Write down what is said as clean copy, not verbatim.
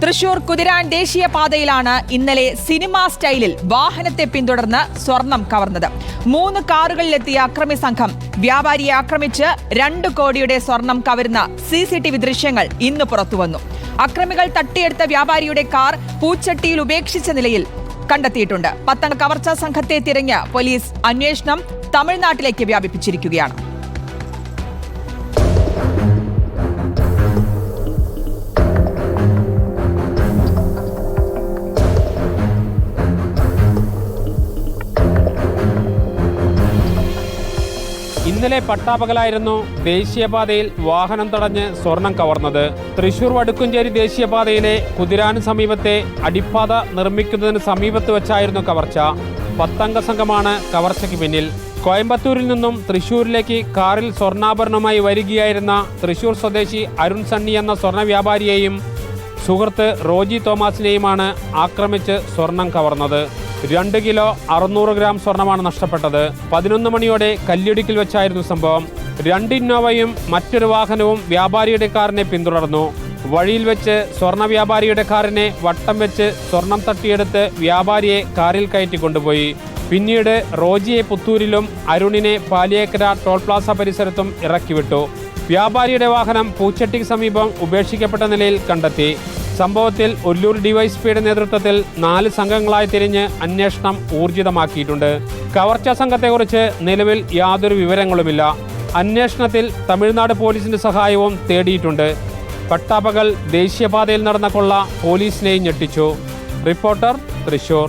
തൃശൂർ കുതിരാൻ ദേശീയപാതയിലാണ് ഇന്നലെ സിനിമാ സ്റ്റൈലിൽ വാഹനത്തെ പിന്തുടർന്ന് സ്വർണം കവർന്നത്. 3 കാറുകളിലെത്തിയ അക്രമി സംഘം വ്യാപാരിയെ ആക്രമിച്ച് 2 കോടിയുടെ സ്വർണം കവരുന്ന CCTV ദൃശ്യങ്ങൾ ഇന്ന് പുറത്തുവന്നു. അക്രമികൾ തട്ടിയെടുത്ത വ്യാപാരിയുടെ കാർ പൂച്ചട്ടിയിൽ ഉപേക്ഷിച്ച നിലയിൽ കണ്ടെത്തിയിട്ടുണ്ട്. 10 അംഗ കവർച്ചാ സംഘത്തെ തിരഞ്ഞ് പോലീസ് അന്വേഷണം തമിഴ്നാട്ടിലേക്ക് വ്യാപിപ്പിച്ചിരിക്കുകയാണ്. ഇന്നലെ പട്ടാപകലായിരുന്നു ദേശീയപാതയിൽ വാഹനം തടഞ്ഞ് സ്വർണം കവർന്നത്. തൃശൂർ വടുക്കുംചേരി ദേശീയപാതയിലെ കുതിരാന് സമീപത്തെ അടിപ്പാത നിർമ്മിക്കുന്നതിന് സമീപത്ത് വെച്ചായിരുന്നു കവർച്ച. 10 അംഗ സംഘമാണ് കവർച്ചയ്ക്ക് പിന്നിൽ. കോയമ്പത്തൂരിൽ നിന്നും തൃശൂരിലേക്ക് കാറിൽ സ്വർണ്ണാഭരണവുമായി വരികയായിരുന്ന തൃശൂർ സ്വദേശി അരുൺ സണ്ണി എന്ന സ്വർണ്ണ വ്യാപാരിയെയും സുഹൃത്ത് റോജി തോമസിനെയുമാണ് ആക്രമിച്ച് സ്വർണം കവർന്നത്. 2 കിലോ 600 ഗ്രാം സ്വർണമാണ് നഷ്ടപ്പെട്ടത്. 11 മണിയോടെ കല്ലിടുക്കിൽ വെച്ചായിരുന്നു സംഭവം. 2 ഇന്നോവയും മറ്റൊരു വാഹനവും വ്യാപാരിയുടെ കാറിനെ പിന്തുടർന്നു. വഴിയിൽ വെച്ച് സ്വർണ്ണ വ്യാപാരിയുടെ കാറിനെ വട്ടം വെച്ച് സ്വർണം തട്ടിയെടുത്ത് വ്യാപാരിയെ കാറിൽ കയറ്റി കൊണ്ടുപോയി. പിന്നീട് റോജിയെ പുത്തൂരിലും അരുണിനെ പാലിയേക്കര ടോൾ പ്ലാസ പരിസരത്തും ഇറക്കിവിട്ടു. വ്യാപാരിയുടെ വാഹനം പൂച്ചട്ടിക്ക് സമീപം ഉപേക്ഷിക്കപ്പെട്ട നിലയിൽ കണ്ടെത്തി. സംഭവത്തിൽ ഒല്ലൂർ ഡിവൈഎസ്പിയുടെ നേതൃത്വത്തിൽ 4 സംഘങ്ങളായി തിരിഞ്ഞ് അന്വേഷണം ഊർജിതമാക്കിയിട്ടുണ്ട്. കവർച്ചാ സംഘത്തെക്കുറിച്ച് നിലവിൽ യാതൊരു വിവരങ്ങളുമില്ല. അന്വേഷണത്തിൽ തമിഴ്നാട് പോലീസിന്റെ സഹായവും തേടിയിട്ടുണ്ട്. പട്ടാപകൽ ദേശീയപാതയിൽ നടന്ന കൊള്ള പോലീസിനെയും ഞെട്ടിച്ചു. റിപ്പോർട്ടർ, തൃശൂർ.